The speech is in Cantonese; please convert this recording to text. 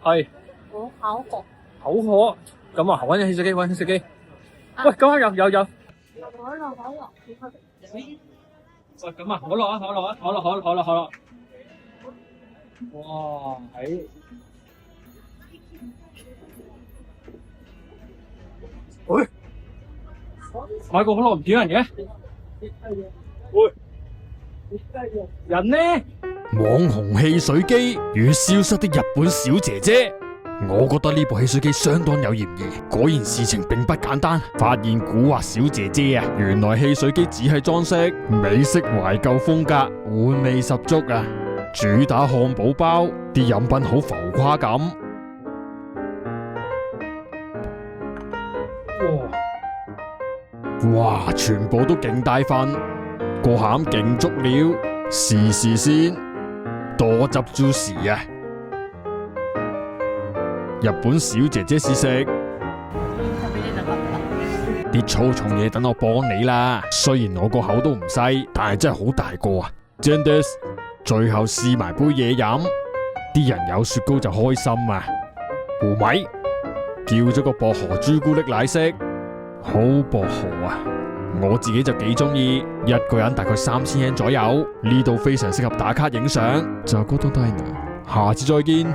係好口渴。口渴，咁啊，搵隻汽水機，搵汽水機。喂，咁啊有。可樂。喂，咁啊，可樂啊，可樂。哇，喂，買個可樂唔見人嘅？喂，人呢？網紅汽水機與消失的日本小姐姐，我覺得呢部汽水機相當有嫌疑。果然事情並不簡單，發現古惑小姐姐啊，原來汽水機只係裝飾，美式懷舊風格，玩味十足啊！主打漢堡包，啲飲品好浮誇咁。哇，全部都勁大份，個餡勁足料，試先，多汁 juicy 啊！日本小姐姐試食，啲粗重嘢等我幫你啦。雖然我個口都唔細，但係真係好大個啊！真的，最後試埋杯嘢飲，啲人有雪糕就開心啊！胡米叫咗個薄荷朱古力奶昔，好薄荷啊！我自己就幾中意，一個人大概3000円左右。呢度非常適合打卡影相。就嗰度都係你，下次再見。